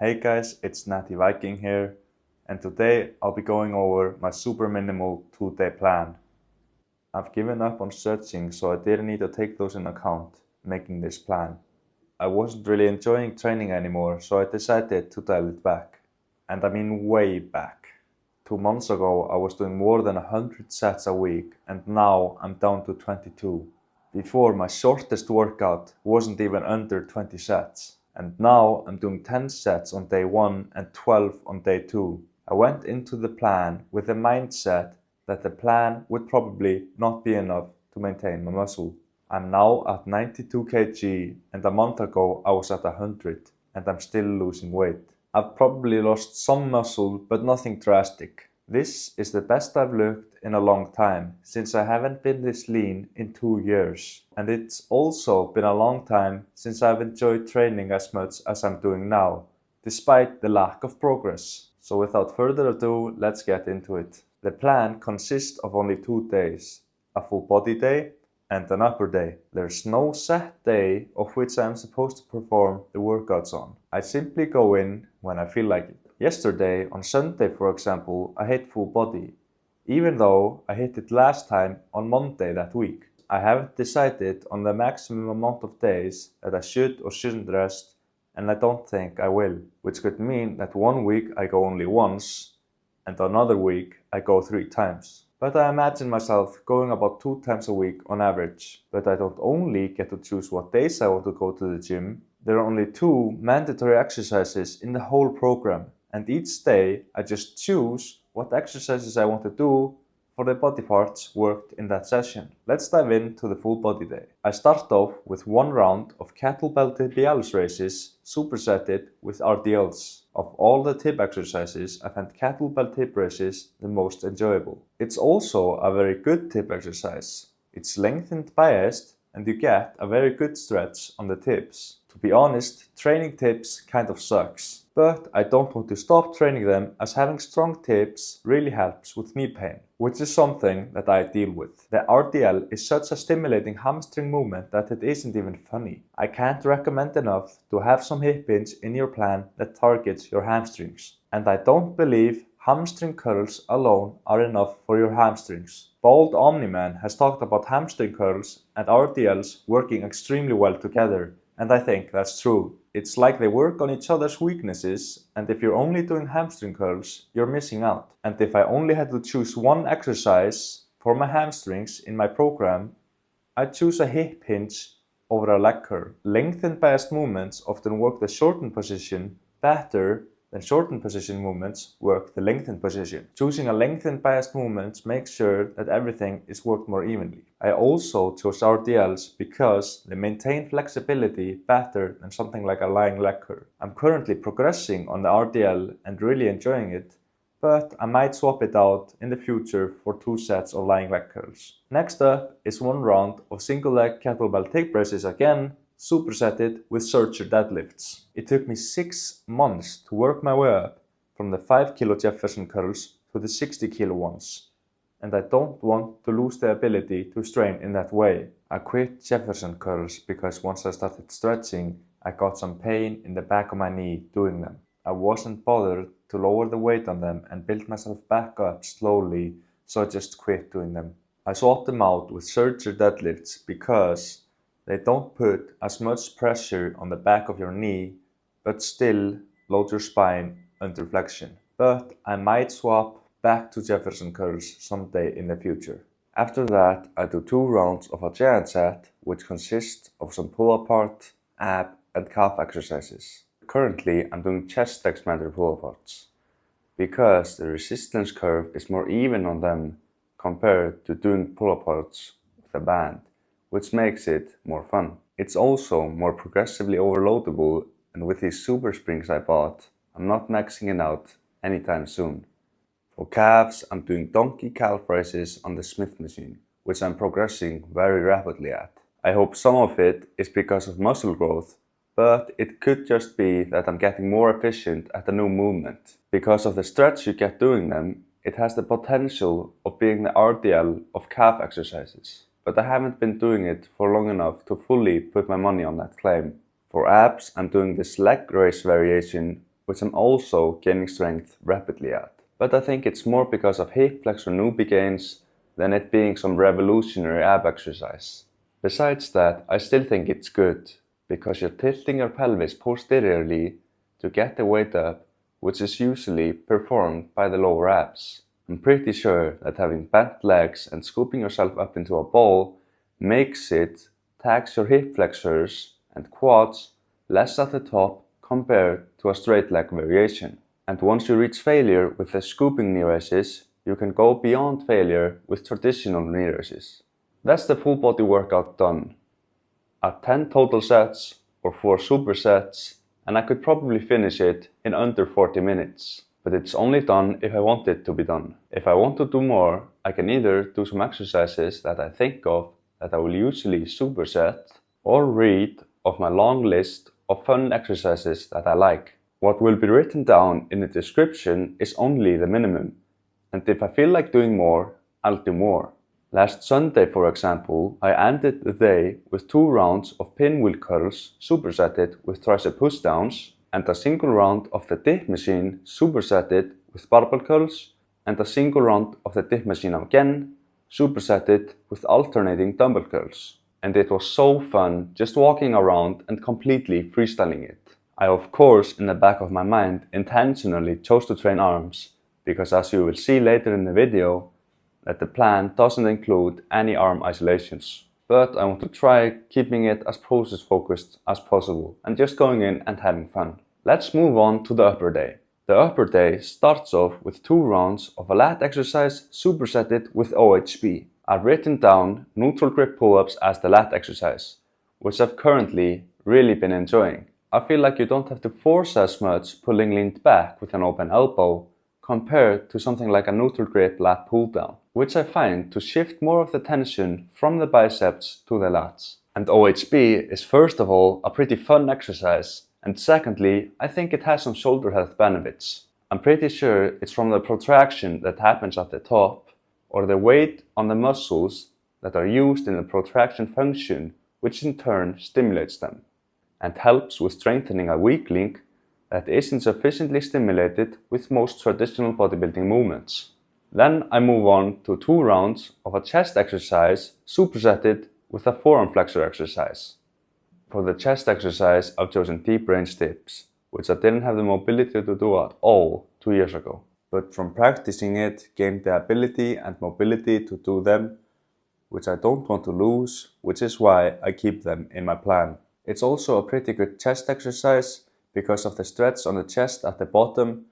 Hey guys, it's Natty Viking here, and today I'll be going over my super minimal 2-day plan. I've given up on stretching, so I didn't need to take those in account making this plan. I wasn't really enjoying training anymore, so I decided to dial it back. And I mean way back. 2 months ago I was doing more than 100 sets a week, and now I'm down to 22. Before, my shortest workout wasn't even under 20 sets. And now I'm doing 10 sets on day 1 and 12 on day 2. I went into the plan with the mindset that the plan would probably not be enough to maintain my muscle. I'm now at 92 kg, and a month ago I was at 100, and I'm still losing weight. I've probably lost some muscle, but nothing drastic. This is the best I've looked in a long time, since I haven't been this lean in 2 years. And it's also been a long time since I've enjoyed training as much as I'm doing now, despite the lack of progress. So without further ado, let's get into it. The plan consists of only 2 days, a full body day and an upper day. There's no set day of which I am supposed to perform the workouts on. I simply go in when I feel like it. Yesterday, on Sunday for example, I hit full body, even though I hit it last time on Monday that week. I haven't decided on the maximum amount of days that I should or shouldn't rest, and I don't think I will, which could mean that 1 week I go only once, and another week I go 3 times. But I imagine myself going about 2 times a week on average. But I don't only get to choose what days I want to go to the gym. There are only 2 mandatory exercises in the whole program, and each day I just choose what exercises I want to do for the body parts worked in that session. Let's dive into the full body day. I start off with 1 round of kettlebell TBLs raises supersetted with RDLs. Of all the tib exercises, I find kettlebell tib raises the most enjoyable. It's also a very good tib exercise. It's lengthened biased, and you get a very good stretch on the tips. To be honest, training tips kind of sucks, but I don't want to stop training them, as having strong tips really helps with knee pain, which is something that I deal with. The RDL is such a stimulating hamstring movement that it isn't even funny. I can't recommend enough to have some hip hinge in your plan that targets your hamstrings. And I don't believe hamstring curls alone are enough for your hamstrings. Bald Omni-Man has talked about hamstring curls and RDLs working extremely well together, and I think that's true. It's like they work on each other's weaknesses, and if you're only doing hamstring curls, you're missing out. And if I only had to choose one exercise for my hamstrings in my program, I'd choose a hip hinge over a leg curl. Lengthened biased movements often work the shortened position better than shortened position movements work the lengthened position. Choosing a lengthened biased movement makes sure that everything is worked more evenly. I also chose RDLs because they maintain flexibility better than something like a lying leg curl. I'm currently progressing on the RDL and really enjoying it, but I might swap it out in the future for 2 sets of lying leg curls. Next up is 1 round of single leg kettlebell tib raises again, supersetted with Zercher deadlifts. It took me 6 months to work my way up from the 5 kilo Jefferson curls to the 60 kilo ones, and I don't want to lose the ability to strain in that way. I quit Jefferson curls because once I started stretching, I got some pain in the back of my knee doing them. I wasn't bothered to lower the weight on them and build myself back up slowly, so I just quit doing them. I swapped them out with Zercher deadlifts because they don't put as much pressure on the back of your knee, but still load your spine under flexion. But I might swap back to Jefferson curls someday in the future. After that, I do 2 rounds of a giant set, which consists of some pull-apart, ab, and calf exercises. Currently, I'm doing chest expander pull-aparts, because the resistance curve is more even on them compared to doing pull-aparts with a band, which makes it more fun. It's also more progressively overloadable, and with these super springs I bought, I'm not maxing it out anytime soon. For calves, I'm doing donkey calf raises on the Smith machine, which I'm progressing very rapidly at. I hope some of it is because of muscle growth, but it could just be that I'm getting more efficient at the new movement. Because of the stretch you get doing them, it has the potential of being the RDL of calf exercises. But I haven't been doing it for long enough to fully put my money on that claim. For abs, I'm doing this leg raise variation which I'm also gaining strength rapidly at. But I think it's more because of hip flexor newbie gains than it being some revolutionary ab exercise. Besides that, I still think it's good, because you're tilting your pelvis posteriorly to get the weight up, which is usually performed by the lower abs. I'm pretty sure that having bent legs and scooping yourself up into a ball makes it tax your hip flexors and quads less at the top compared to a straight leg variation. And once you reach failure with the scooping knee raises, you can go beyond failure with traditional knee raises. That's the full body workout done. At 10 total sets or 4 supersets, and I could probably finish it in under 40 minutes. But it's only done if I want it to be done. If I want to do more, I can either do some exercises that I think of that I will usually superset, or read off my long list of fun exercises that I like. What will be written down in the description is only the minimum, and if I feel like doing more, I'll do more. Last Sunday, for example, I ended the day with 2 rounds of Pinwheel Curls supersetted with Tricep Pushdowns, and a single round of the dip machine supersetted with barbell curls, and a single round of the dip machine again supersetted with alternating dumbbell curls. And it was so fun just walking around and completely freestyling it. I of course in the back of my mind intentionally chose to train arms, because as you will see later in the video, that the plan doesn't include any arm isolations. But I want to try keeping it as process focused as possible and just going in and having fun. Let's move on to the upper day. The upper day starts off with 2 rounds of a lat exercise supersetted with OHB. I've written down neutral grip pull-ups as the lat exercise, which I've currently really been enjoying. I feel like you don't have to force as much pulling leaned back with an open elbow compared to something like a neutral grip lat pull down, which I find to shift more of the tension from the biceps to the lats. And OHB is first of all a pretty fun exercise, and secondly, I think it has some shoulder health benefits. I'm pretty sure it's from the protraction that happens at the top, or the weight on the muscles that are used in the protraction function, which in turn stimulates them, and helps with strengthening a weak link that isn't sufficiently stimulated with most traditional bodybuilding movements. Then I move on to 2 rounds of a chest exercise supersetted with a forearm flexor exercise. For the chest exercise, I've chosen deep range dips, which I didn't have the mobility to do at all 2 years ago. But from practicing it, gained the ability and mobility to do them, which I don't want to lose, which is why I keep them in my plan. It's also a pretty good chest exercise because of the stretch on the chest at the bottom,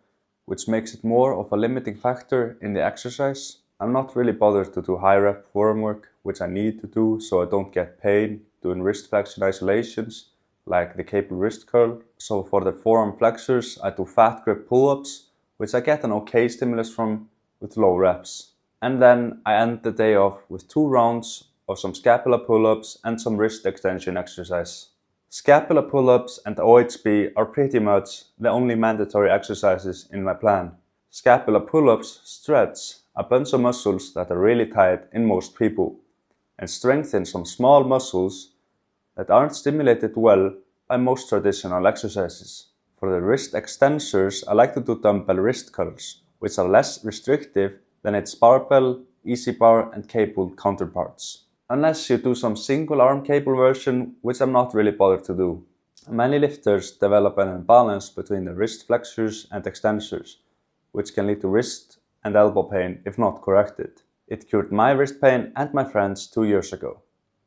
which makes it more of a limiting factor in the exercise. I'm not really bothered to do high rep forearm work, which I need to do so I don't get pain doing wrist flexion isolations like the cable wrist curl. So for the forearm flexors, I do fat grip pull-ups, which I get an okay stimulus from with low reps. And then I end the day off with 2 rounds of some scapula pull-ups and some wrist extension exercise. Scapula pull-ups and OHB are pretty much the only mandatory exercises in my plan. Scapula pull-ups stretch a bunch of muscles that are really tight in most people, and strengthen some small muscles that aren't stimulated well by most traditional exercises. For the wrist extensors, I like to do dumbbell wrist curls, which are less restrictive than its barbell, easy bar and cable counterparts. Unless you do some single arm cable version, which I'm not really bothered to do. Many lifters develop an imbalance between the wrist flexors and extensors, which can lead to wrist and elbow pain if not corrected. It cured my wrist pain and my friends 2 years ago.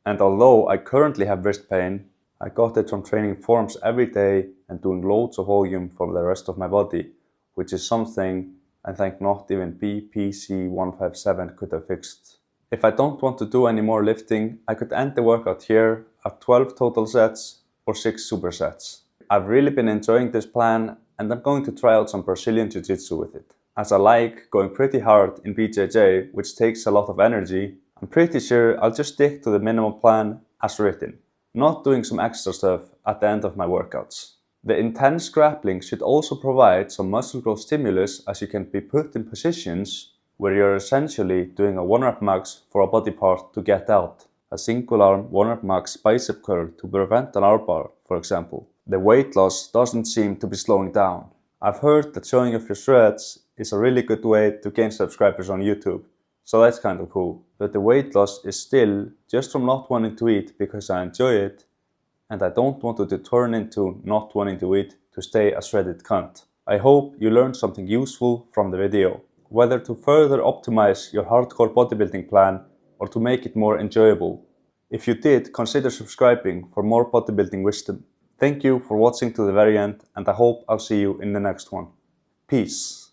And although I currently have wrist pain, I got it from training forearms every day and doing loads of volume for the rest of my body, which is something I think not even BPC 157 could have fixed. If I don't want to do any more lifting, I could end the workout here at 12 total sets or 6 supersets. I've really been enjoying this plan and I'm going to try out some Brazilian Jiu-Jitsu with it. As I like going pretty hard in BJJ, which takes a lot of energy, I'm pretty sure I'll just stick to the minimum plan as written, not doing some extra stuff at the end of my workouts. The intense grappling should also provide some muscle growth stimulus, as you can be put in positions where you're essentially doing a 1 rep max for a body part to get out. A single arm 1 rep max bicep curl to prevent an arm bar, for example. The weight loss doesn't seem to be slowing down. I've heard that showing off your shreds is a really good way to gain subscribers on YouTube, so that's kind of cool. But the weight loss is still just from not wanting to eat because I enjoy it, and I don't want it to turn into not wanting to eat to stay a shredded cunt. I hope you learned something useful from the video, whether to further optimize your hardcore bodybuilding plan or to make it more enjoyable. If you did, consider subscribing for more bodybuilding wisdom. Thank you for watching to the very end, and I hope I'll see you in the next one. Peace.